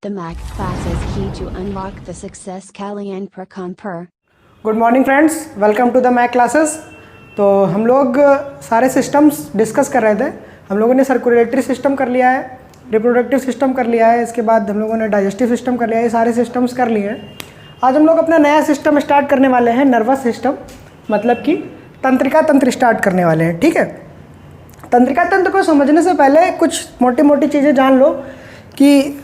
The Mac classes key to unlock the success Kalyan Prakamper. Good morning friends, welcome to the Mac classes. तो हम लोग सारे systems discuss कर रहे थे। हम लोगों ने सर्कुलेटरी सिस्टम कर लिया है, रिप्रोडक्टिव सिस्टम कर लिया है, इसके बाद हम लोगों ने डाइजेस्टिव सिस्टम कर लिया है। ये सारे सिस्टम्स कर लिए हैं। आज हम लोग अपना नया सिस्टम स्टार्ट करने वाले हैं, नर्वस सिस्टम, मतलब कि तंत्रिका तंत्र स्टार्ट करने वाले हैं। ठीक है, तंत्रिका तंत्र को समझने से पहले कुछ मोटी मोटी चीज़ें जान लो कि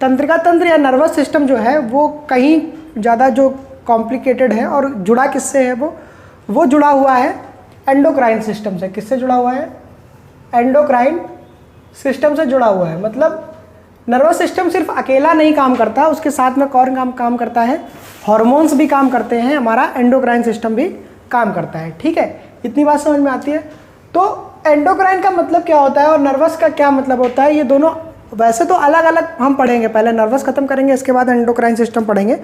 तंत्रिका तंत्र या नर्वस सिस्टम जो है वो कहीं ज़्यादा जो कॉम्प्लिकेटेड है और जुड़ा किससे है, वो जुड़ा हुआ है एंडोक्राइन सिस्टम से। किससे जुड़ा हुआ है? एंडोक्राइन सिस्टम से जुड़ा हुआ है। मतलब नर्वस सिस्टम सिर्फ अकेला नहीं काम करता, उसके साथ में कौन काम करता है? हार्मोन्स भी काम करते हैं, हमारा एंडोक्राइन सिस्टम भी काम करता है। ठीक है, इतनी बात समझ में आती है। तो एंडोक्राइन का मतलब क्या होता है और नर्वस का क्या मतलब होता है, ये दोनों वैसे तो अलग अलग हम पढ़ेंगे। पहले नर्वस खत्म करेंगे, इसके बाद एंडोक्राइन सिस्टम पढ़ेंगे।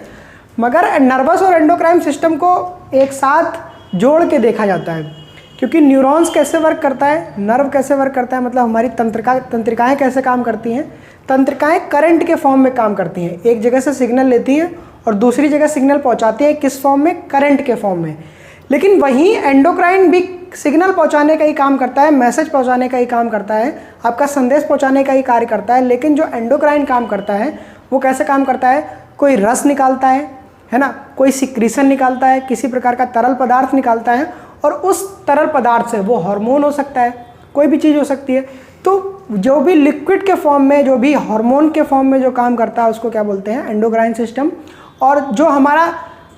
मगर नर्वस और एंडोक्राइन सिस्टम को एक साथ जोड़ के देखा जाता है, क्योंकि न्यूरॉन्स कैसे वर्क करता है, नर्व कैसे वर्क करता है, मतलब हमारी तंत्रिकाएँ कैसे काम करती हैं। तंत्रिकाएँ करंट के फॉर्म में काम करती हैं, एक जगह से सिग्नल लेती हैं और दूसरी जगह सिग्नल पहुँचाती है। किस फॉर्म में? करंट के फॉर्म में। लेकिन वहीं एंडोक्राइन भी सिग्नल पहुंचाने का ही काम करता है, मैसेज पहुंचाने का ही काम करता है, आपका संदेश पहुंचाने का ही कार्य करता है। लेकिन जो एंडोक्राइन काम करता है वो कैसे काम करता है? कोई रस निकालता है ना, कोई सिक्रीशन निकालता है, किसी प्रकार का तरल पदार्थ निकालता है, और उस तरल पदार्थ से वो हार्मोन हो सकता है, कोई भी चीज़ हो सकती है। तो जो भी लिक्विड के फॉर्म में, जो भी हार्मोन के फॉर्म में जो काम करता है उसको क्या बोलते हैं? Endocrine system. और जो हमारा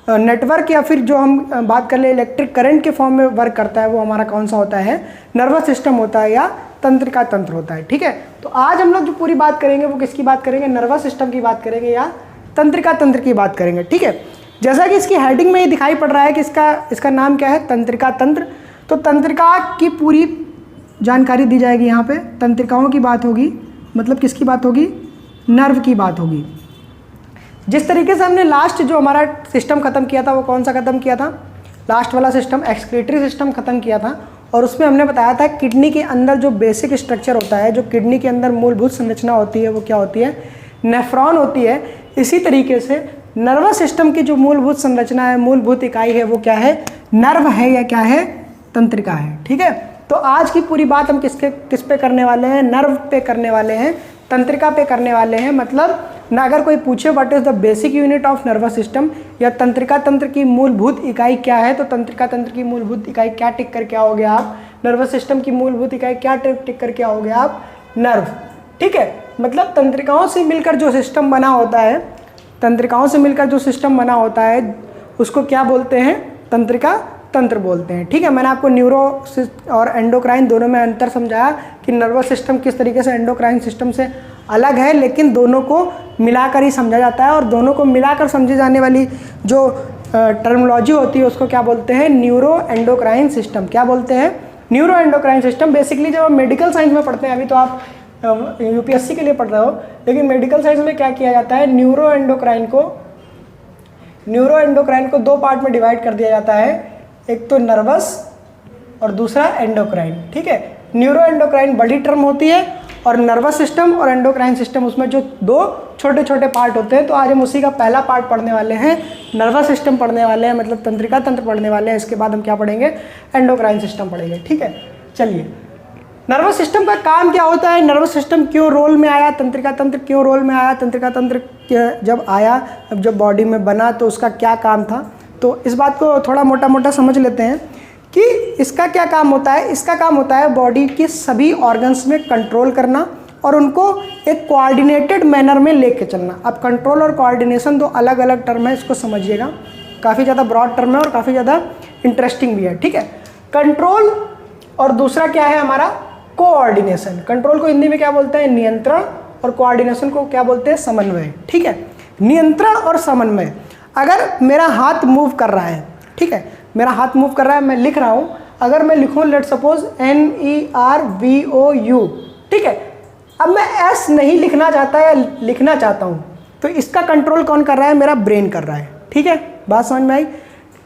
नेटवर्क या फिर जो हम बात कर ले इलेक्ट्रिक करंट के फॉर्म में वर्क करता है, वो हमारा कौन सा होता है? नर्वस सिस्टम होता है या तंत्रिका तंत्र होता है। ठीक है, तो आज हम लोग जो पूरी बात करेंगे वो किसकी बात करेंगे? नर्वस सिस्टम की बात करेंगे या तंत्रिका तंत्र की बात करेंगे। ठीक है, जैसा कि इसकी हेडिंग में ही दिखाई पड़ रहा है कि इसका नाम क्या है? तंत्रिका तंत्र। तो तंत्रिका की पूरी जानकारी दी जाएगी यहाँ पे। तंत्रिकाओं की बात होगी, मतलब किसकी बात होगी? नर्व की बात होगी। जिस तरीके से हमने लास्ट जो हमारा सिस्टम खत्म किया था वो कौन सा खत्म किया था? लास्ट वाला सिस्टम एक्सक्रीटरी सिस्टम खत्म किया था, और उसमें हमने बताया था किडनी के अंदर जो बेसिक स्ट्रक्चर होता है, जो किडनी के अंदर मूलभूत संरचना होती है वो क्या होती है? नेफ्रॉन होती है। इसी तरीके से नर्वस सिस्टम की जो मूलभूत संरचना है, मूलभूत इकाई है, वो क्या है? नर्व है या क्या है? तंत्रिका है। ठीक है, तो आज की पूरी बात हम किस पे करने वाले हैं? नर्व पे करने वाले हैं, तंत्रिका पे करने वाले हैं। मतलब ना अगर कोई पूछे what is the basic unit of nervous system या तंत्रिका तंत्र की मूलभूत इकाई क्या है, तो तंत्रिका तंत्र की मूलभूत इकाई क्या टिक करके आओगे आप? नर्वस सिस्टम की मूलभूत इकाई क्या टिक करके आओगे आप? नर्व। ठीक है, मतलब तंत्रिकाओं से मिलकर जो सिस्टम बना होता है, तंत्रिकाओं से मिलकर जो सिस्टम बना होता है उसको क्या बोलते हैं? तंत्रिका तंत्र बोलते हैं। ठीक है, मैंने आपको न्यूरो और एंडोक्राइन दोनों में अंतर समझाया कि नर्वस सिस्टम किस तरीके से एंडोक्राइन सिस्टम से अलग है, लेकिन दोनों को मिलाकर ही समझा जाता है। और दोनों को मिलाकर समझी जाने वाली जो टर्मिनोलॉजी होती है उसको क्या बोलते हैं? Neuro endocrine system. क्या बोलते हैं? Neuro endocrine system. बेसिकली जब आप मेडिकल साइंस में पढ़ते हैं, अभी तो आप यूपीएससी के लिए पढ़ रहे हो, लेकिन मेडिकल साइंस में क्या किया जाता है? न्यूरो एंडोक्राइन को दो पार्ट में डिवाइड कर दिया जाता है, एक तो नर्वस और दूसरा एंडोक्राइन। ठीक है, न्यूरो एंडोक्राइन बड़ी टर्म होती है और नर्वस सिस्टम और एंडोक्राइन सिस्टम उसमें जो दो छोटे छोटे पार्ट होते हैं। तो आज हम उसी का पहला पार्ट पढ़ने वाले हैं, नर्वस सिस्टम पढ़ने वाले हैं, मतलब तंत्रिका तंत्र पढ़ने वाले हैं। इसके बाद हम क्या पढ़ेंगे? एंडोक्राइन सिस्टम पढ़ेंगे। ठीक है, चलिए, नर्वस सिस्टम का काम क्या होता है? नर्वस सिस्टम क्यों रोल में आया? तंत्रिका तंत्र क्यों रोल में आया? तंत्रिका तंत्र जब आया, जब बॉडी में बना, तो उसका क्या काम था? तो इस बात को थोड़ा मोटा मोटा समझ लेते हैं कि इसका क्या काम होता है। इसका काम होता है बॉडी के सभी ऑर्गन्स में कंट्रोल करना और उनको एक कोऑर्डिनेटेड मैनर में लेके चलना। अब कंट्रोल और कोऑर्डिनेशन दो अलग अलग टर्म है, इसको समझिएगा। काफ़ी ज़्यादा ब्रॉड टर्म है और काफ़ी ज़्यादा इंटरेस्टिंग भी है। ठीक है, कंट्रोल और दूसरा क्या है हमारा? कोऑर्डिनेशन। कंट्रोल को हिंदी में क्या बोलते हैं? नियंत्रण। और कोऑर्डिनेशन को क्या बोलते हैं? समन्वय। ठीक है, नियंत्रण और समन्वय। अगर मेरा हाथ मूव कर रहा है, ठीक है, मेरा हाथ मूव कर रहा है, मैं लिख रहा हूँ, अगर मैं लिखूँ लेट सपोज NERVOU, ठीक है, अब मैं S नहीं लिखना चाहता या लिखना चाहता हूँ, तो इसका कंट्रोल कौन कर रहा है? मेरा ब्रेन कर रहा है। ठीक है, बात समझ में आई?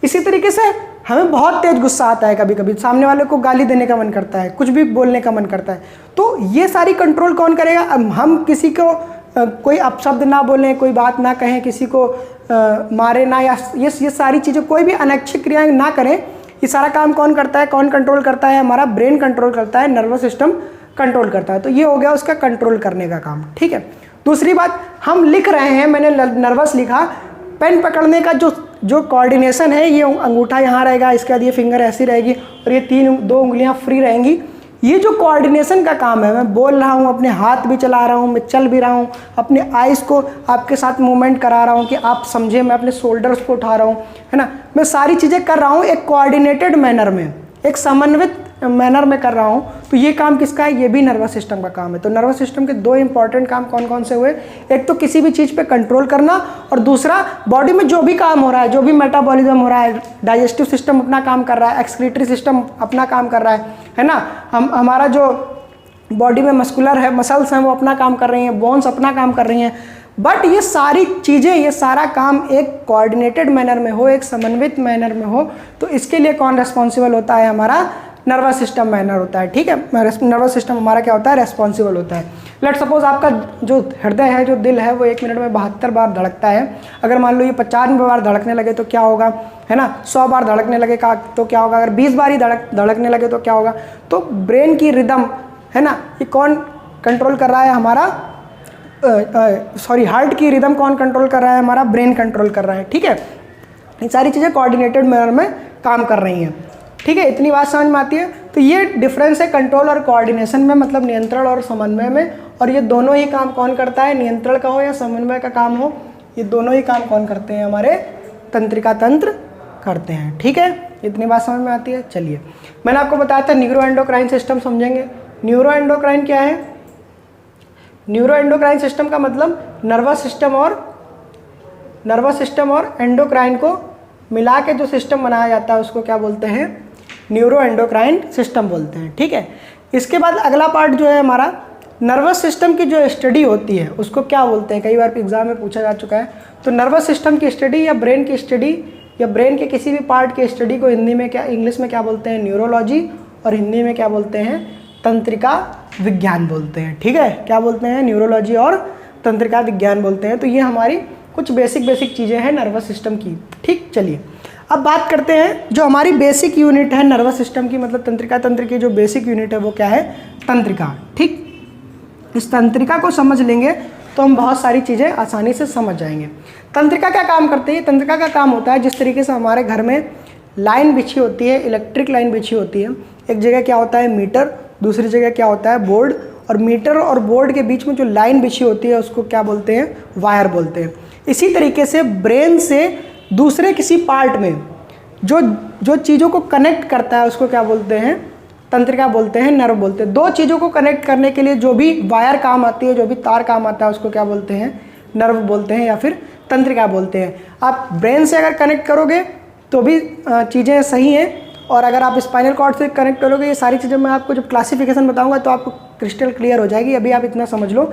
इसी तरीके से हमें बहुत तेज गुस्सा आता है, कभी कभी सामने वाले को गाली देने का मन करता है, कुछ भी बोलने का मन करता है, तो ये सारी कंट्रोल कौन करेगा? अब हम किसी को कोई अपशब्द ना बोलें, कोई बात ना कहें, किसी को मारे ना, या ये सारी चीज़ें, कोई भी अनैच्छिक क्रियाएं ना करें। ये सारा काम कौन करता है, कौन कंट्रोल करता है? हमारा ब्रेन कंट्रोल करता है, नर्वस सिस्टम कंट्रोल करता है। तो ये हो गया उसका कंट्रोल करने का काम, ठीक है। दूसरी बात, हम लिख रहे हैं, मैंने नर्वस लिखा, पेन पकड़ने का जो कोऑर्डिनेशन है, ये अंगूठा यहाँ रहेगा, इसके बाद ये फिंगर ऐसी रहेगी और ये दो उंगलियाँ फ्री रहेंगी। ये जो कोऑर्डिनेशन का काम है, मैं बोल रहा हूँ, अपने हाथ भी चला रहा हूँ, मैं चल भी रहा हूँ, अपने आइज़ को आपके साथ मूवमेंट करा रहा हूँ कि आप समझे, मैं अपने शोल्डर्स को उठा रहा हूँ, है ना, मैं सारी चीज़ें कर रहा हूँ एक कोऑर्डिनेटेड मैनर में, एक समन्वित मैनर में कर रहा हूँ। तो ये काम किसका है? ये भी नर्वस सिस्टम का काम है। तो नर्वस सिस्टम के दो इंपॉर्टेंट काम कौन कौन से हुए? एक तो किसी भी चीज़ पे कंट्रोल करना, और दूसरा बॉडी में जो भी काम हो रहा है, जो भी मेटाबॉलिज्म हो रहा है, डाइजेस्टिव सिस्टम अपना काम कर रहा है, एक्सक्रीटरी सिस्टम अपना काम कर रहा है ना, हमारा जो बॉडी में मस्कुलर है, मसल्स हैं, वो अपना काम कर रही हैं, बोन्स अपना काम कर रही हैं। बट ये सारी चीज़ें, ये सारा काम एक कोऑर्डिनेटेड मैनर में हो, एक समन्वित मैनर में हो, तो इसके लिए कौन रिस्पॉन्सिबल होता है? हमारा नर्वस सिस्टम मैनर होता है, ठीक है। नर्वस सिस्टम हमारा क्या होता है? रेस्पॉन्सिबल होता है। लेट सपोज आपका जो हृदय है, जो दिल है, वो 1 मिनट में 72 बार धड़कता है। अगर मान लो ये 95 बार धड़कने लगे तो क्या होगा, है ना, 100 बार धड़कने लगे तो क्या होगा, अगर 20 बार ही धड़कने लगे तो क्या होगा? तो ब्रेन की रिदम, है ना, ये कौन कंट्रोल कर रहा है? हमारा हार्ट की रिदम कौन कंट्रोल कर रहा है? हमारा ब्रेन कंट्रोल कर रहा है, ठीक है। ये सारी चीज़ें कोऑर्डिनेटेड मैनर में काम कर रही हैं, ठीक है। इतनी बात समझ में आती है। तो ये डिफरेंस है कंट्रोल और कोऑर्डिनेशन में, मतलब नियंत्रण और समन्वय में। और ये दोनों ही काम कौन करता है? नियंत्रण का हो या समन्वय का काम हो, ये दोनों ही काम कौन करते हैं? हमारे तंत्रिका तंत्र करते हैं, ठीक है। इतनी बात समझ में आती है। चलिए, मैंने आपको बताया था न्यूरो एंडोक्राइन सिस्टम समझेंगे। न्यूरो एंडोक्राइन क्या है? न्यूरो एंडोक्राइन सिस्टम का मतलब नर्वस सिस्टम और एंडोक्राइन को मिला के जो सिस्टम बनाया जाता है उसको क्या बोलते हैं? न्यूरो एंडोक्राइन सिस्टम बोलते हैं, ठीक है। इसके बाद अगला पार्ट जो है हमारा नर्वस सिस्टम की जो स्टडी होती है उसको क्या बोलते हैं? कई बार एग्जाम में पूछा जा चुका है। तो नर्वस सिस्टम की स्टडी या ब्रेन की स्टडी या ब्रेन के किसी भी पार्ट की स्टडी को हिंदी में क्या, इंग्लिश में क्या बोलते हैं? न्यूरोलॉजी, और हिंदी में क्या बोलते हैं? तंत्रिका विज्ञान बोलते हैं, ठीक है। क्या बोलते हैं? न्यूरोलॉजी और तंत्रिका विज्ञान बोलते हैं। तो ये हमारी कुछ बेसिक चीज़ें हैं नर्वस सिस्टम की, ठीक। चलिए, अब बात करते हैं जो हमारी बेसिक यूनिट है नर्वस सिस्टम की, मतलब तंत्रिका तंत्र की जो बेसिक यूनिट है वो क्या है? तंत्रिका, ठीक। इस तंत्रिका को समझ लेंगे तो हम बहुत सारी चीज़ें आसानी से समझ जाएंगे। तंत्रिका क्या काम करती है? तंत्रिका का काम होता है जिस तरीके से हमारे घर में लाइन बिछी होती है, इलेक्ट्रिक लाइन बिछी होती है, एक जगह क्या होता है? मीटर, दूसरी जगह क्या होता है? बोर्ड, और मीटर और बोर्ड के बीच में जो लाइन बिछी होती है उसको क्या बोलते हैं? वायर बोलते हैं। इसी तरीके से ब्रेन से दूसरे किसी पार्ट में जो चीज़ों को कनेक्ट करता है उसको क्या बोलते हैं? तंत्रिका बोलते हैं, नर्व बोलते हैं। दो चीज़ों को कनेक्ट करने के लिए जो भी वायर काम आती है, जो भी तार काम आता है उसको क्या बोलते हैं? नर्व बोलते हैं या फिर तंत्रिका बोलते हैं। आप ब्रेन से अगर कनेक्ट करोगे तो भी चीज़ें सही हैं, और अगर आप स्पाइनल कॉर्ड से कनेक्ट करोगे, ये सारी चीज़ें मैं आपको जब क्लासिफिकेशन बताऊंगा तो आपको क्रिस्टल क्लियर हो जाएगी। अभी आप इतना समझ लो,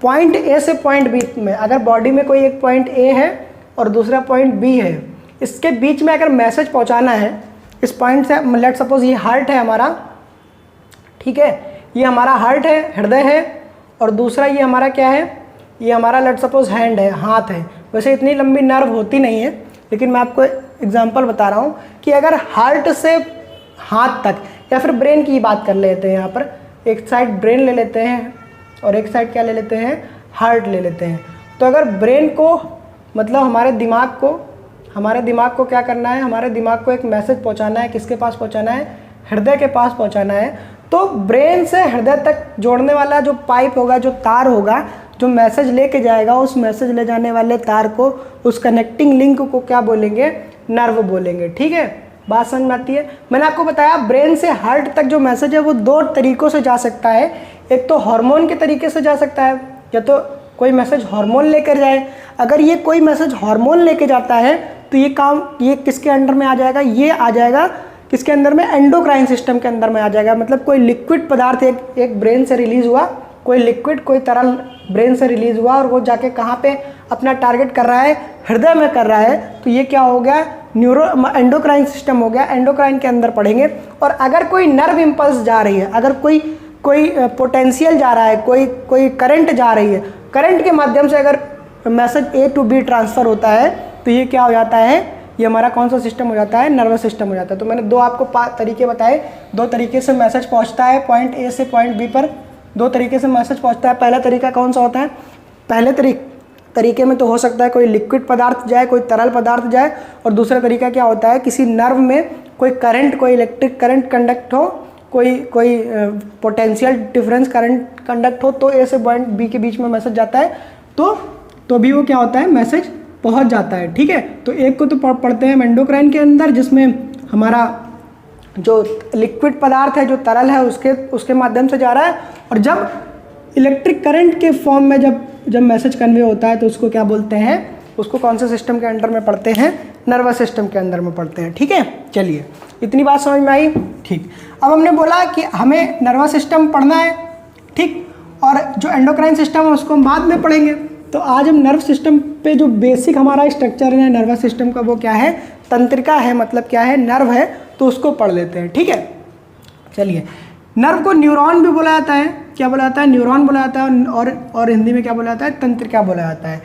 पॉइंट ए से पॉइंट बी में, अगर बॉडी में कोई एक पॉइंट ए है और दूसरा पॉइंट बी है, इसके बीच में अगर मैसेज पहुंचाना है इस पॉइंट से, लेट सपोज ये हार्ट है हमारा, ठीक है, ये हमारा हार्ट है, हृदय है, और दूसरा ये हमारा क्या है? ये हमारा लेट सपोज हैंड है, हाथ है। वैसे इतनी लंबी नर्व होती नहीं है, लेकिन मैं आपको एग्जांपल बता रहा हूँ कि अगर हार्ट से हाथ तक, या फिर ब्रेन की बात कर लेते हैं, यहाँ पर एक साइड ब्रेन ले लेते हैं और एक साइड क्या ले लेते हैं? हार्ट ले लेते हैं। तो अगर ब्रेन को, मतलब हमारे दिमाग को क्या करना है? हमारे दिमाग को एक मैसेज पहुँचाना है। किसके पास पहुँचाना है? हृदय के पास पहुँचाना है। तो ब्रेन से हृदय तक जोड़ने वाला जो पाइप होगा, जो तार होगा, जो मैसेज लेके जाएगा, उस मैसेज ले जाने वाले तार को, उस कनेक्टिंग लिंक को क्या बोलेंगे? नर्व बोलेंगे, ठीक है। बात समझ में आती है? मैंने आपको बताया ब्रेन से हार्ट तक जो मैसेज है वो दो तरीक़ों से जा सकता है। एक तो हार्मोन के तरीके से जा सकता है, या तो कोई मैसेज हार्मोन लेकर जाए। अगर ये कोई मैसेज हार्मोन लेके जाता है तो ये किसके अंडर में आ जाएगा? ये आ जाएगा किसके अंदर में? एंडोक्राइन सिस्टम के अंदर में आ जाएगा। मतलब कोई लिक्विड पदार्थ एक ब्रेन से रिलीज हुआ, कोई लिक्विड, कोई तरल ब्रेन से रिलीज हुआ, और वो जाके कहाँ पे अपना टारगेट कर रहा है? हृदय में कर रहा है। तो ये क्या हो गया? एंडोक्राइन सिस्टम हो गया, एंडोक्राइन के अंदर पढ़ेंगे। और अगर कोई नर्व इम्पल्स जा रही है, अगर कोई पोटेंशियल जा रहा है, कोई करंट जा रही है, करंट के माध्यम से अगर message A to B transfer होता है तो ये क्या हो जाता है, ये हमारा कौन सा सिस्टम हो जाता है, नर्वस सिस्टम हो जाता है। तो मैंने दो आपको तरीके बताए, दो तरीके से मैसेज पहुंचता है पॉइंट ए से पॉइंट बी पर, दो तरीके से मैसेज पहुंचता है। पहला तरीका कौन सा होता है, पहले तरीके में तो हो सकता है कोई लिक्विड पदार्थ जाए, कोई तरल पदार्थ जाए, और दूसरा तरीका क्या होता है, किसी नर्व में कोई करंट, कोई इलेक्ट्रिक करंट कंडक्ट हो, कोई पोटेंशियल डिफरेंस करंट कंडक्ट हो, तो ए से पॉइंट बी के बीच में मैसेज जाता है, तो भी वो क्या होता है, मैसेज पहुंच जाता है। ठीक है, तो एक को तो पढ़ते हैं एंडोक्राइन के अंदर, जिसमें हमारा जो लिक्विड पदार्थ है, जो तरल है, उसके माध्यम से जा रहा है, और जब इलेक्ट्रिक करंट के फॉर्म में जब मैसेज कन्वे होता है तो उसको क्या बोलते हैं, उसको कौन से सिस्टम के अंडर में पढ़ते हैं, नर्वस सिस्टम के अंदर में पढ़ते हैं। ठीक है, चलिए इतनी बात समझ में आई। ठीक, अब हमने बोला कि हमें नर्वस सिस्टम पढ़ना है, ठीक, और जो एंडोक्राइन सिस्टम है उसको हम बाद में पढ़ेंगे। तो आज हम नर्व सिस्टम पे जो बेसिक हमारा स्ट्रक्चर है नर्वस सिस्टम का, वो क्या है, तंत्रिका है, मतलब क्या है, नर्व है, तो उसको पढ़ लेते हैं। ठीक है, चलिए, नर्व को न्यूरॉन भी बोला जाता है, क्या बोला जाता है, न्यूरॉन बोला जाता है, और हिंदी में क्या बोला जाता है, तंत्रिका बोला जाता है।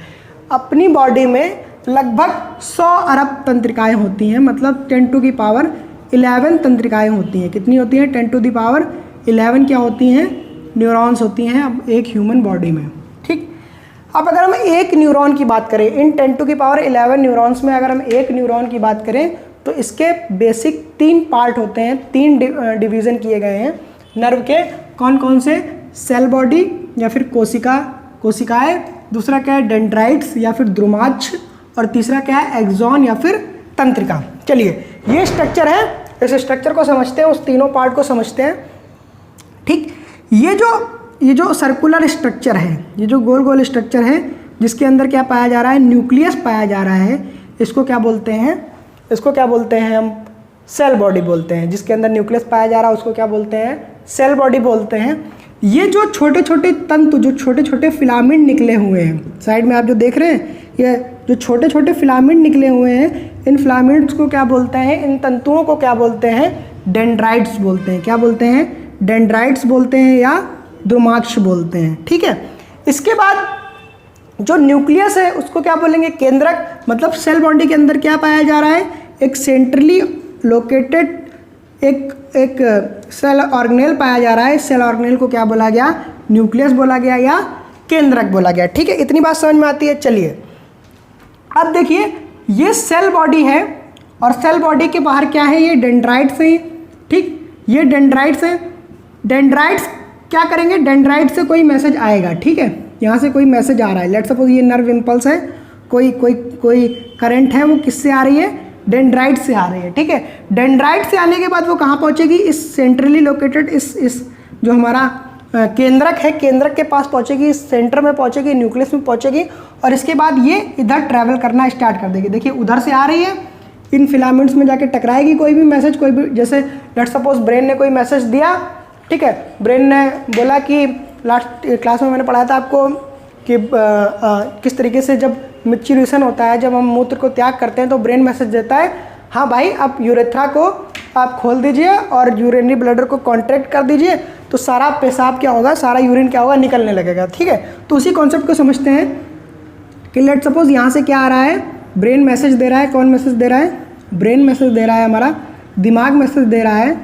अपनी बॉडी में लगभग 100 अरब तंत्रिकाएं होती हैं, मतलब 10 टू की पावर 11 तंत्रिकाएं होती हैं। कितनी होती हैं, 10 टू की पावर 11 क्या होती हैं, न्यूरॉन्स होती हैं अब एक ह्यूमन बॉडी में। ठीक, अब अगर हम एक न्यूरॉन की बात करें, इन 10 टू की पावर 11 न्यूरॉन्स में अगर हम एक न्यूरॉन की बात करें तो इसके बेसिक 3 पार्ट होते हैं, 3 डिवीज़न किए गए हैं नर्व के। कौन कौन से, सेल बॉडी या फिर कोशिकाएं, दूसरा क्या है, डेंड्राइट्स या फिर द्रुमाक्ष, और तीसरा क्या है, एक्सॉन या फिर तंत्रिका। चलिए, ये स्ट्रक्चर है, इस स्ट्रक्चर को समझते हैं, उस तीनों पार्ट को समझते हैं। ठीक, ये जो सर्कुलर स्ट्रक्चर है, ये जो गोल गोल स्ट्रक्चर है, जिसके अंदर क्या पाया जा रहा है, न्यूक्लियस पाया जा रहा है, इसको क्या बोलते हैं, इसको क्या बोलते हैं हम, सेल बॉडी बोलते हैं। जिसके अंदर न्यूक्लियस पाया जा रहा है उसको क्या बोलते हैं, सेल बॉडी बोलते हैं। ये जो छोटे छोटे तंतु, जो छोटे छोटे फिलामेंट निकले हुए हैं, साइड में आप जो देख रहे हैं, ये जो छोटे छोटे फिलामेंट निकले हुए हैं, इन फिलामेंट्स को क्या बोलते हैं, इन तंतुओं को क्या बोलते हैं, डेंड्राइट्स बोलते हैं। क्या बोलते हैं, डेंड्राइट्स बोलते हैं या द्रुमाक्ष बोलते हैं। ठीक है, इसके बाद जो न्यूक्लियस है उसको क्या बोलेंगे, केंद्रक। मतलब सेल बॉडी के अंदर क्या पाया जा रहा है, एक सेंट्रली लोकेटेड एक सेल ऑर्गेनेल पाया जा रहा है। सेल ऑर्गेनेल को क्या बोला गया, न्यूक्लियस बोला गया या केंद्रक बोला गया। ठीक है, इतनी बात समझ में आती है। चलिए, अब देखिए, ये सेल बॉडी है और सेल बॉडी के बाहर क्या है, ये डेंड्राइट्स हैं। ठीक, ये डेंड्राइट्स हैं। डेंड्राइट्स क्या करेंगे, डेंड्राइट से कोई मैसेज आएगा। ठीक है, यहाँ से कोई मैसेज आ रहा है, लेट्स सपोज ये नर्व इम्पल्स है, कोई करंट है, वो किससे आ रही है, डेंड्राइट से आ रही है। ठीक है, डेंड्राइट से आने के बाद वो कहाँ पहुँचेगी, इस सेंट्रली लोकेटेड इस जो हमारा केंद्रक है, केंद्रक के पास पहुँचेगी, इस सेंटर में पहुँचेगी, न्यूक्लियस में पहुँचेगी, और इसके बाद ये इधर ट्रैवल करना स्टार्ट कर देगी। देखिए, उधर से आ रही है, इन फिलामेंट्स में जाके टकराएगी कोई भी मैसेज, कोई भी, जैसे लेट्स सपोज ब्रेन ने कोई मैसेज दिया। ठीक है, ब्रेन ने बोला कि लास्ट क्लास में मैंने पढ़ाया था आपको कि किस तरीके से जब मैच्योरेशन होता है, जब हम मूत्र को त्याग करते हैं तो ब्रेन मैसेज देता है, हाँ भाई आप यूरेथ्रा को आप खोल दीजिए और यूरिनरी ब्लैडर को कॉन्ट्रैक्ट कर दीजिए, तो सारा पेशाब क्या होगा, सारा यूरिन क्या होगा, निकलने लगेगा। ठीक है, तो उसी कॉन्सेप्ट को समझते हैं कि लेट सपोज यहाँ से क्या आ रहा है, ब्रेन मैसेज दे रहा है। कौन मैसेज दे रहा है, ब्रेन मैसेज दे रहा है, हमारा दिमाग मैसेज दे रहा है।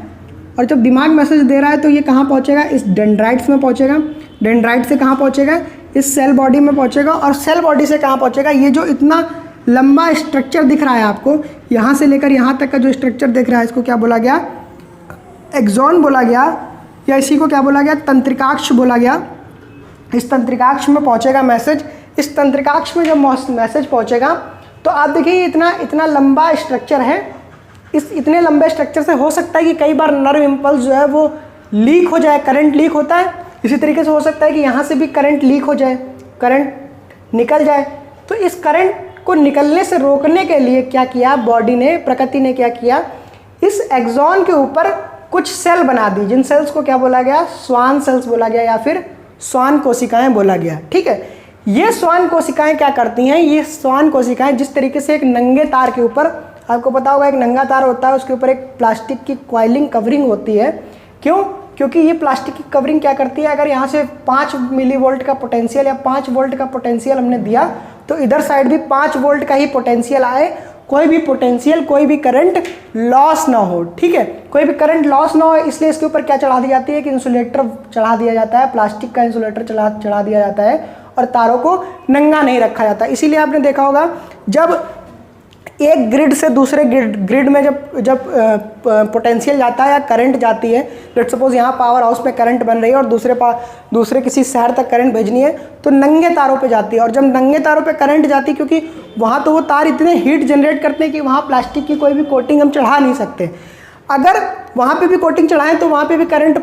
और जब दिमाग मैसेज दे रहा है तो ये कहाँ पहुँचेगा, इस डेंड्राइट्स में पहुँचेगा। डेंड्राइट से कहाँ पहुँचेगा, इस सेल बॉडी में पहुँचेगा, और सेल बॉडी से कहाँ पहुँचेगा, ये जो इतना लंबा स्ट्रक्चर दिख रहा है आपको, यहाँ से लेकर यहाँ तक का जो स्ट्रक्चर दिख रहा है, इसको क्या बोला गया, एक्सॉन बोला गया, या इसी को क्या बोला गया, तंत्रिकाक्ष बोला गया। इस तंत्रिकाक्ष में पहुँचेगा मैसेज। इस तंत्रिकाक्ष में जब मैसेज पहुँचेगा तो आप देखिए इतना लंबा स्ट्रक्चर है। इस इतने लंबे स्ट्रक्चर से हो सकता है कि कई बार नर्व इम्पल्स जो है वो लीक हो जाए, करंट लीक होता है। इसी तरीके से हो सकता है कि यहाँ से भी करंट लीक हो जाए, करंट निकल जाए। तो इस करंट को निकलने से रोकने के लिए क्या किया बॉडी ने, प्रकृति ने क्या किया, इस एक्सॉन के ऊपर कुछ सेल बना दी, जिन सेल्स को क्या बोला गया, स्वान सेल्स बोला गया या फिर स्वान कोशिकाएं बोला गया। ठीक है, ये स्वान कोशिकाएं क्या करती हैं, ये स्वान कोशिकाएं जिस तरीके से एक नंगे तार के ऊपर, आपको पता होगा एक नंगा तार होता है, उसके ऊपर एक प्लास्टिक की कॉइलिंग कवरिंग होती है। क्यों, क्योंकि ये प्लास्टिक की कवरिंग क्या करती है, अगर यहाँ से 5 मिलीवोल्ट का पोटेंशियल या 5 वोल्ट का पोटेंशियल हमने दिया तो इधर साइड भी 5 वोल्ट का ही पोटेंशियल आए, कोई भी पोटेंशियल कोई भी करंट लॉस ना हो। ठीक है, कोई भी करंट लॉस ना हो, इसलिए इसके ऊपर क्या चढ़ा दी जाती है कि इंसुलेटर चढ़ा दिया जाता है, प्लास्टिक का इंसुलेटर चढ़ा दिया जाता है और तारों को नंगा नहीं रखा जाता। इसीलिए आपने देखा होगा जब एक ग्रिड से दूसरे ग्रिड में जब पोटेंशियल जाता है या करंट जाती है, लेट्स सपोज यहाँ पावर हाउस में करंट बन रही है और दूसरे किसी शहर तक करंट भेजनी है तो नंगे तारों पे जाती है। और जब नंगे तारों पे करंट जाती है, क्योंकि वहाँ तो वो तार इतने हीट जनरेट करते हैं कि वहाँ प्लास्टिक की कोई भी कोटिंग हम चढ़ा नहीं सकते। अगर वहाँ पे भी कोटिंग चढ़ाएं तो वहाँ पे भी करंट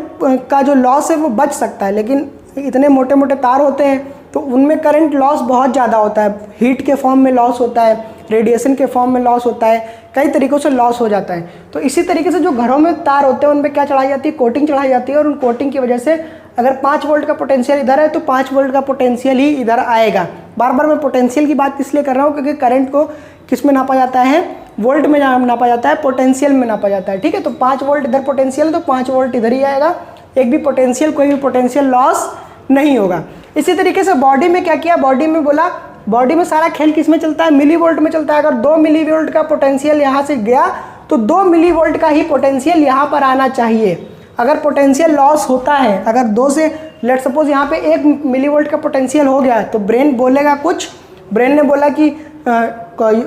का जो लॉस है वो बच सकता है, लेकिन इतने मोटे मोटे तार होते हैं तो उनमें करंट लॉस बहुत ज़्यादा होता है। हीट के फॉर्म में लॉस होता है, रेडिएशन के फॉर्म में लॉस होता है, कई तरीक़ों से लॉस हो जाता है। तो इसी तरीके से जो घरों में तार होते हैं उनमें क्या चढ़ाई जाती है, कोटिंग चढ़ाई जाती है। और उन कोटिंग की वजह से अगर 5 वोल्ट का पोटेंशियल इधर है तो 5 वोल्ट का पोटेंशियल ही इधर आएगा। बार बार मैं पोटेंशियल की बात इसलिए कर रहा हूँ क्योंकि करंट को किस में नापा जाता है, वोल्ट में नापा जाता है, पोटेंशियल में नापा जाता है। ठीक है, तो 5 वोल्ट इधर पोटेंशियल तो 5 वोल्ट इधर ही आएगा, एक भी पोटेंशियल कोई भी पोटेंशियल लॉस नहीं होगा। इसी तरीके से बॉडी में क्या किया, बॉडी में बोला बॉडी में सारा खेल किस में चलता है, मिली वोल्ट में चलता है। अगर 2 मिली वोल्ट का पोटेंशियल यहाँ से गया तो 2 मिली वोल्ट का ही पोटेंशियल यहाँ पर आना चाहिए। अगर पोटेंशियल लॉस होता है, अगर 2 से लेट सपोज यहाँ पे 1 मिली वोल्ट का पोटेंशियल हो गया तो ब्रेन बोलेगा कुछ, ब्रेन ने बोला कि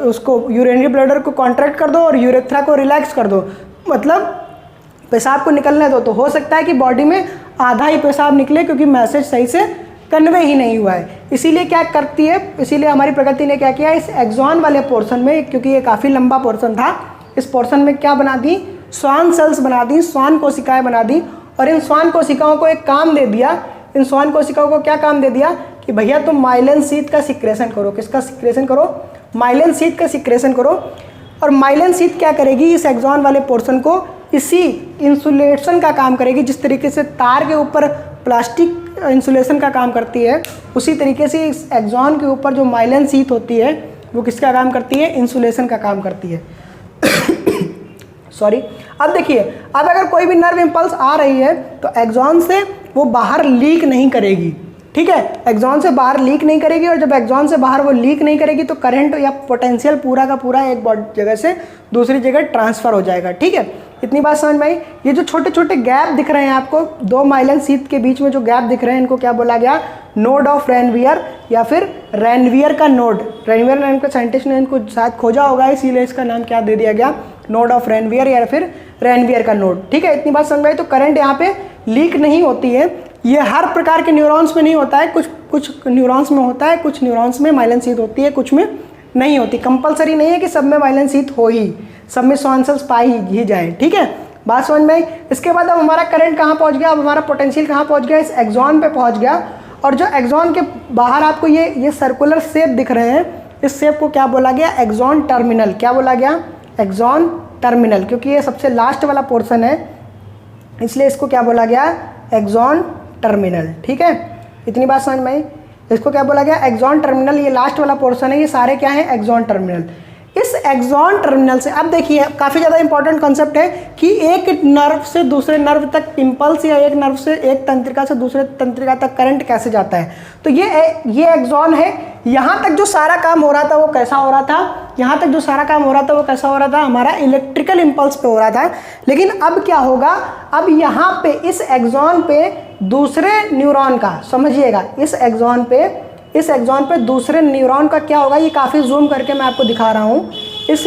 उसको यूरिनरी ब्लैडर को कॉन्ट्रैक्ट कर दो और यूरेथ्रा को रिलैक्स कर दो, मतलब पेशाब को निकलने दो। तो हो सकता है कि बॉडी में आधा ही पेशाब निकले क्योंकि मैसेज सही से कन्वे ही नहीं हुआ है। इसीलिए क्या करती है, इसीलिए हमारी प्रकृति ने क्या किया, इस एक्सॉन वाले पोर्शन में, क्योंकि ये काफ़ी लंबा पोर्शन था, इस पोर्शन में क्या बना दी, स्वान सेल्स बना दी, स्वान कोशिकाएं बना दी। और इन स्वान कोशिकाओं को एक काम दे दिया, इन स्वान कोशिकाओं को क्या काम दे दिया कि भैया तुम माइलिन शीथ का सिक्रेशन करो। किसका सिक्रेशन करो, माइलिन शीथ का सिक्रेशन करो। और माइलिन शीथ क्या करेगी, इस एक्सॉन वाले पोर्शन को इसी इंसुलेशन का काम करेगी। जिस तरीके से तार के ऊपर प्लास्टिक इंसुलेशन का काम करती है, उसी तरीके से इस एक्सॉन के ऊपर जो माइलिन शीथ होती है वो किसका काम करती है, इंसुलेशन का काम करती है। सॉरी। अब देखिए, अब अगर कोई भी नर्व इम्पल्स आ रही है तो एक्सॉन से वो बाहर लीक नहीं करेगी। ठीक है, एक्सॉन से बाहर लीक नहीं करेगी, और जब एक्सॉन से बाहर वो लीक नहीं करेगी तो करंट या पोटेंशियल पूरा का पूरा एक जगह से दूसरी जगह ट्रांसफ़र हो जाएगा। ठीक है, इतनी बात समझ में आई। ये जो छोटे छोटे गैप दिख रहे हैं आपको, 2 माइलिन शीथ के बीच में जो गैप दिख रहे हैं, इनको क्या बोला गया, नोड ऑफ रेनवियर या फिर रेनवियर का नोड। रेनवियर नाम के साइंटिस्ट ने इनको शायद खोजा होगा, इसीलिए इसका नाम क्या दे दिया गया, नोड ऑफ रेनवियर या फिर रेनवियर का नोड। ठीक है, इतनी बात समझ में आई। तो करंट यहाँ पे लीक नहीं होती है। ये हर प्रकार के न्यूरॉन्स में नहीं होता है, कुछ न्यूरॉन्स में होता है, कुछ न्यूरॉन्स में माइलिन शीथ होती है, कुछ में नहीं होती। कंपलसरी नहीं है कि सब में माइलिन शीथ हो ही, सब में स्वान सेल्स पाई ही जाए। ठीक है, बात समझ में आई। इसके बाद अब हमारा करंट कहाँ पहुँच गया, अब हमारा पोटेंशियल कहाँ पहुँच गया, इस एक्सॉन पे पहुँच गया। और जो एक्सॉन के बाहर आपको ये सर्कुलर शेप दिख रहे हैं, इस शेप को क्या बोला गया, एक्सॉन टर्मिनल। क्या बोला गया, एक्सॉन टर्मिनल, क्योंकि ये सबसे लास्ट वाला पोर्शन है इसलिए इसको क्या बोला गया, एक्सॉन टर्मिनल। ठीक है, इतनी बात समझ में आई। इसको क्या बोला गया, एक्सॉन टर्मिनल। ये लास्ट वाला पोर्शन है, ये सारे क्या है, एक्सॉन टर्मिनल। इस एक्सॉन टर्मिनल से अब देखिए काफ़ी ज़्यादा इंपॉर्टेंट कॉन्सेप्ट है कि एक नर्व से दूसरे नर्व तक इम्पल्स या एक नर्व से एक तंत्रिका से दूसरे तंत्रिका तक करंट कैसे जाता है। तो ये एक्सॉन है। यहाँ तक जो सारा काम हो रहा था वो कैसा हो रहा था, यहाँ तक जो सारा काम हो रहा था वो कैसा हो रहा था, हमारा इलेक्ट्रिकल इम्पल्स पे हो रहा था। लेकिन अब क्या होगा, अब यहाँ पे इस एक्सॉन पे दूसरे न्यूरॉन का, समझिएगा, इस एक्सॉन पे दूसरे न्यूरॉन का क्या होगा, ये काफ़ी जूम करके मैं आपको दिखा रहा हूँ। इस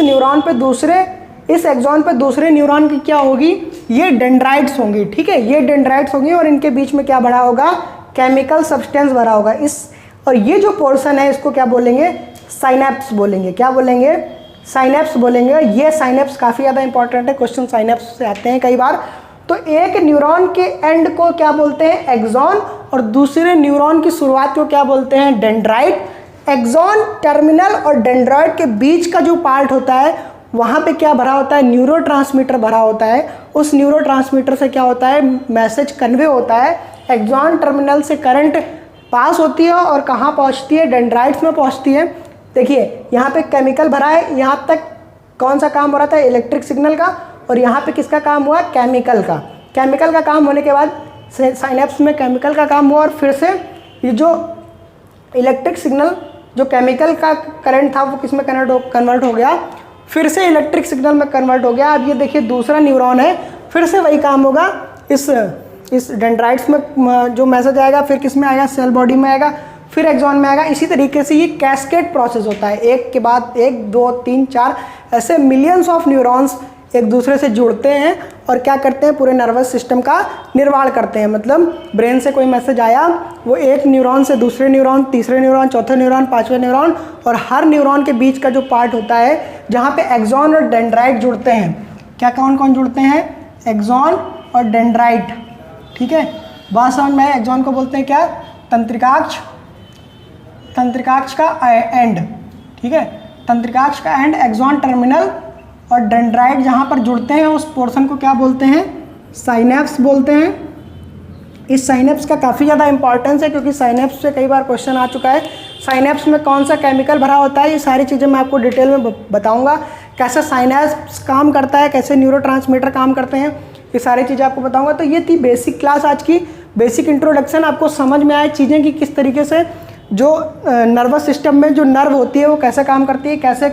एक्सॉन पे दूसरे न्यूरॉन की क्या होगी, ये डेंड्राइट्स होंगी। ठीक है, ये डेंड्राइट्स होंगी और इनके बीच में क्या भरा होगा, केमिकल सब्सटेंस भरा होगा। और ये जो पोर्शन है इसको क्या बोलेंगे, साइनेप्स बोलेंगे। क्या बोलेंगे, साइनेप्स बोलेंगे। ये साइनेप्स काफ़ी ज़्यादा इंपॉर्टेंट है, क्वेश्चन साइनेप्स से आते हैं कई बार। तो एक न्यूरॉन के एंड को क्या बोलते हैं, एक्सॉन, और दूसरे न्यूरॉन की शुरुआत को क्या बोलते हैं, डेंड्राइट। एक्सॉन टर्मिनल और डेंड्राइट के बीच का जो पार्ट होता है वहाँ पे क्या भरा होता है, न्यूरोट्रांसमीटर भरा होता है। उस न्यूरोट्रांसमीटर से क्या होता है, मैसेज कन्वे होता है। एक्सॉन टर्मिनल से करंट पास होती है और कहाँ पहुँचती है, डेंड्राइट्स में पहुँचती है। देखिए यहाँ पे केमिकल भरा है, यहाँ तक कौन सा काम हो रहा था, इलेक्ट्रिक सिग्नल का, और यहाँ पे किसका काम हुआ, केमिकल का। केमिकल का काम होने के बाद साइनेप्स में केमिकल का काम हुआ और फिर से ये जो इलेक्ट्रिक सिग्नल जो केमिकल का करंट था वो किस में कन्वर्ट हो गया, फिर से इलेक्ट्रिक सिग्नल में कन्वर्ट हो गया। अब ये देखिए दूसरा न्यूरॉन है, फिर से वही काम होगा, इस डेंड्राइट्स में जो मैसेज आएगा फिर किस में आएगा, सेल बॉडी में आएगा, फिर एक्सॉन में आएगा। इसी तरीके से ये कैस्केड प्रोसेस होता है, एक के बाद एक, 2, 3, 4 ऐसे मिलियंस ऑफ न्यूरॉन्स एक दूसरे से जुड़ते हैं और क्या करते हैं, पूरे नर्वस सिस्टम का निर्माण करते हैं। मतलब ब्रेन से कोई मैसेज आया, वो एक न्यूरॉन से दूसरे न्यूरॉन, तीसरे न्यूरॉन, चौथे न्यूरॉन, पांचवें न्यूरॉन, और हर न्यूरॉन के बीच का जो पार्ट होता है जहाँ पे एक्सॉन और डेंड्राइट जुड़ते हैं, क्या कौन कौन जुड़ते हैं, एक्सॉन और डेंड्राइट। ठीक है, बात समझ में है। एक्सॉन को बोलते हैं क्या, तंत्रिकाक्ष, तंत्रिकाक्ष का एंड। ठीक है, तंत्रिकाक्ष का एंड, एक्सॉन टर्मिनल, और डेंड्राइट जहाँ पर जुड़ते हैं उस पोर्शन को क्या बोलते हैं, साइनेप्स बोलते हैं। इस साइनेप्स का काफ़ी ज़्यादा इंपॉर्टेंस है क्योंकि साइनेप्स से कई बार क्वेश्चन आ चुका है। साइनेप्स में कौन सा केमिकल भरा होता है, ये सारी चीज़ें मैं आपको डिटेल में बताऊंगा। कैसे साइनेप्स काम करता है, कैसे न्यूरोट्रांसमीटर काम करते हैं, ये सारी चीज़ें आपको बताऊंगा। तो ये थी बेसिक क्लास आज की, बेसिक इंट्रोडक्शन। आपको समझ में आए चीज़ें कि किस तरीके से जो नर्वस सिस्टम में जो नर्व होती है वो कैसे काम करती है, कैसे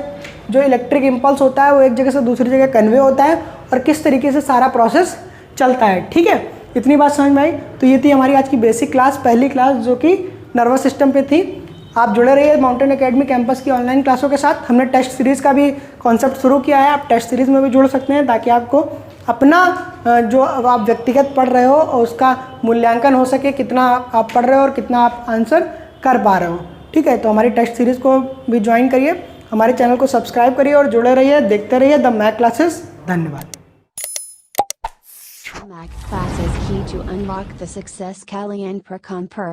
जो इलेक्ट्रिक इम्पल्स होता है वो एक जगह से दूसरी जगह कन्वे होता है और किस तरीके से सारा प्रोसेस चलता है। ठीक है, इतनी बात समझ में आई। तो ये थी हमारी आज की बेसिक क्लास, पहली क्लास जो कि नर्वस सिस्टम पे थी। आप जुड़े रहिए माउंटेन एकेडमी कैंपस की ऑनलाइन क्लासों के साथ। हमने टेस्ट सीरीज़ का भी कॉन्सेप्ट शुरू किया है, आप टेस्ट सीरीज़ में भी जुड़ सकते हैं ताकि आपको अपना जो आप व्यक्तिगत पढ़ रहे हो और उसका मूल्यांकन हो सके, कितना आप पढ़ रहे हो और कितना आप आंसर कर पा रहे हो। ठीक है, तो हमारी टेस्ट सीरीज़ को भी ज्वाइन करिए, हमारे चैनल को सब्सक्राइब करिए और जुड़े रहिए, देखते रहिए द मैथ क्लासेस। धन्यवाद। Math classes key to unlock the success Kalyan Prakamper.